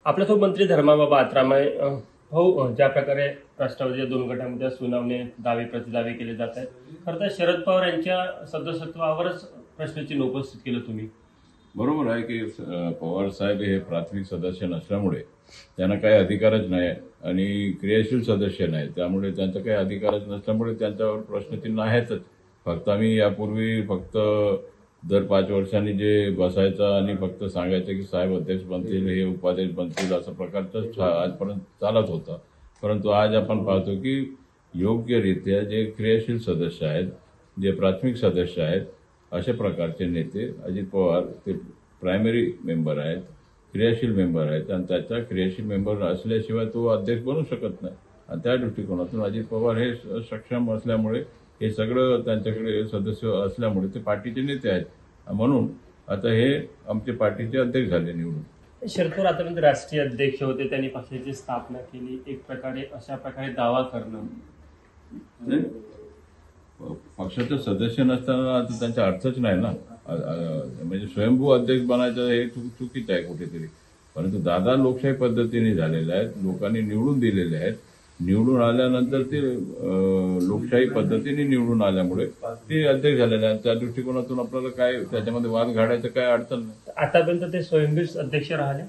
आपल्यासोबत मंत्री धर्माबाबा आत्रामे भाऊ, ज्या प्रकारे राष्ट्रवादीच्या दोन गटांमध्ये सुनावणी दावे प्रतिदावे केले जात आहेत, खरं तर शरद पवार यांच्या सदस्यत्वावरच प्रश्नचिन्ह उपस्थित केलं तुम्ही. बरोबर आहे की पवार साहेब हे प्राथमिक सदस्य नसल्यामुळे त्यांना काही अधिकारच नाही आणि क्रियाशील सदस्य नाही, त्यामुळे त्यांचा काही अधिकारच नसल्यामुळे त्यांच्यावर प्रश्नचिन्ह आहेतच. फक्त आम्ही यापूर्वी फक्त दर 5 वर्षांनी जे बसायचं आणि फक्त सांगायचं की साहेब अध्यक्ष बनतील, हे उपाध्यक्ष बनतील, असं प्रकारचं आजपर्यंत चालत होतं. परंतु आज आपण पाहतो की योग्यरित्या जे क्रियाशील सदस्य आहेत, जे प्राथमिक सदस्य आहेत, अशा प्रकारचे नेते अजित पवार ते प्रायमरी मेंबर आहेत, क्रियाशील मेंबर आहेत आणि त्याचा क्रियाशील मेंबर असल्याशिवाय तो अध्यक्ष बनू शकत नाही. आणि त्या दृष्टिकोनातून अजित पवार हे सक्षम असल्यामुळे, हे सगळं त्यांच्याकडे सदस्य असल्यामुळे ते पार्टीचे नेते आहेत. म्हणून आता हे आमचे पार्टीचे अध्यक्ष झाले निवडून. शरद पवार आतापर्यंत राष्ट्रीय अध्यक्ष होते, त्यांनी पक्षाची स्थापना केली. एक प्रकारे अशा प्रकारे दावा करणं पक्षाचे सदस्य नसताना आता त्यांचा अर्थच नाही ना. म्हणजे स्वयंभू अध्यक्ष बनायचं हे चुकीचं आहे कुठेतरी. परंतु दादा लोकशाही पद्धतीने झालेले आहेत, लोकांनी निवडून दिलेले आहेत. निवडून आल्यानंतर ते लोकशाही पद्धतीने निवडून आल्यामुळे ते अध्यक्ष झालेले आहेत. त्या दृष्टिकोनातून आपल्याला काय त्याच्यामध्ये वाद घालायचं काय अडचण नाही. आतापर्यंत ते स्वयंभूच अध्यक्ष राहिले.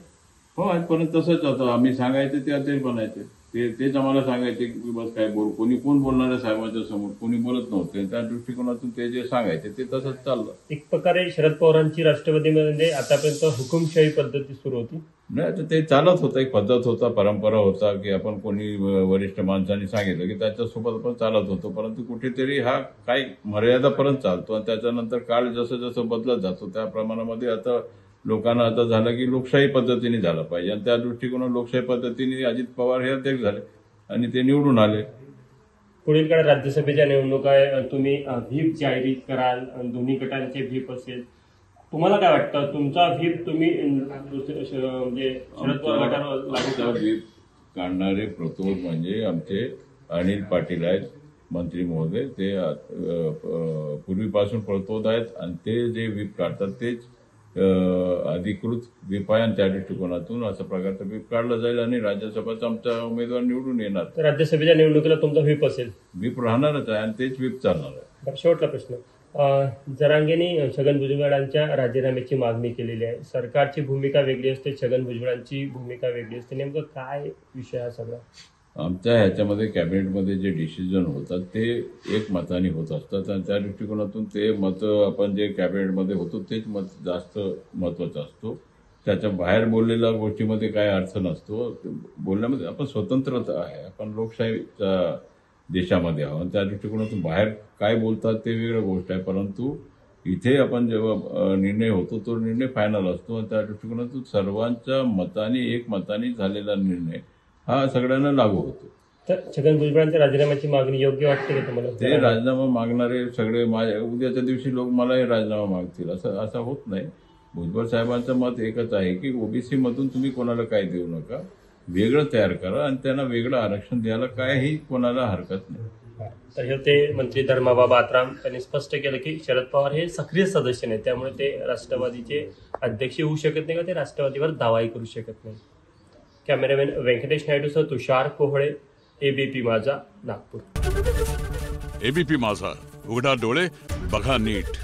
हो, आजपर्यंत तसंच होतं. आम्ही सांगायचे ते अध्यक्ष बनायचे, तेच आम्हाला सांगायचे की बस काय कोण बोलणार आहे साहेबांच्या समोर, कोणी बोलत नव्हते. त्या दृष्टिकोनातून ते जे सांगायचे ते तसंच चाललं. एक प्रकारे शरद पवारांची राष्ट्रवादीमध्ये आतापर्यंत हुकुमशाही पद्धती सुरू होती. नाही, तर ते चालत होतं, एक पद्धत होता, परंपरा होता की आपण कोणी वरिष्ठ माणसांनी सांगितलं की त्याच्यासोबत आपण चालत होतो. परंतु कुठेतरी हा काही मर्यादापर्यंत चालतो आणि त्याच्यानंतर काळ जसं जसं बदलत जातो त्या प्रमाणामध्ये आता लोकांना आता झालं की लोकशाही पद्धतीने झालं पाहिजे. आणि त्या दृष्टिकोनात लोकशाही पद्धतीने अजित पवार हे अध्यक्ष झाले आणि ते निवडून आले. पुढील काळात राज्यसभेच्या निवडणुका तुम्ही व्हीप जाहीर कराल, दोन्ही गटांचे व्हीप असेल. तुम्हाला काय वाटतं, तुमचा व्हीप तुम्ही म्हणजे शरद पवार गटावर लागू व्हीप काढणारे प्रतोद म्हणजे आमचे अनिल पाटील आहेत, मंत्री महोदय. ते पूर्वीपासून प्रतोद आहेत आणि ते जे व्हीप काढतात तेच अधिकृत व्हीप आहे. आणि त्या दृष्टिकोनातून अशा प्रकारचं व्हीप काढलं जाईल आणि राज्यसभेचा आमचा उमेदवार निवडून येणार. तर राज्यसभेच्या निवडणुकीला तुमचा व्हीप असेल. व्हीप राहणारच आहे आणि तेच व्हीप चालणार आहे. शेवटचा प्रश्न, जरांगेंनी छगन भुजबळांच्या राजीनाम्याची मागणी केलेली आहे. सरकारची भूमिका वेगळी असते, छगन भुजबळांची भूमिका वेगळी असते. नेमकं काय विषय हा सगळा? आमच्या ह्याच्यामध्ये कॅबिनेटमध्ये जे डिसिजन होतात ते एक मताने होत असतात आणि त्या दृष्टिकोनातून ते मत आपण जे कॅबिनेटमध्ये होतो तेच मत जास्त महत्वाचं असतो. त्याच्या बाहेर बोललेल्या गोष्टीमध्ये काय अर्थ नसतो. बोलण्यामध्ये आपण स्वतंत्रता आहे, आपण लोकशाहीच्या देशामध्ये आहोत. त्या दृष्टिकोनातून बाहेर काय बोलतात ते वेगळी गोष्ट आहे. परंतु इथे आपण जेव्हा निर्णय होतो तो निर्णय फायनल असतो आणि त्या दृष्टिकोनातून सर्वांच्या मताने एकमताने झालेला निर्णय हा सगळ्यांना लागू होतो. तर छगन भुजबळांच्या राजीनाम्याची मागणी योग्य वाटते का तुम्हाला? ते राजीनामा मागणारे सगळे उद्याच्या दिवशी लोक मला हे राजीनामा मागतील असं होत नाही. भुजबळ साहेबांचं मत एकच आहे की ओबीसी मधून तुम्ही कोणाला काय देऊ नका, वेगळं तयार करा आणि त्यांना वेगळं आरक्षण द्यायला काहीही कोणाला हरकत नाही. तर हे ते मंत्री धर्माबाबा आत्राम त्यांनी स्पष्ट केलं की शरद पवार हे सक्रिय सदस्य नाही, त्यामुळे ते राष्ट्रवादीचे अध्यक्ष होऊ शकत नाही का ते राष्ट्रवादीवर दावाही करू शकत नाही. कॅमेरामॅन व्यंकटेश नायडूसह तुषार कोहळे, एबीपी माझा, नागपूर. एबीपी माझा, उघडा डोळे बघा नीट.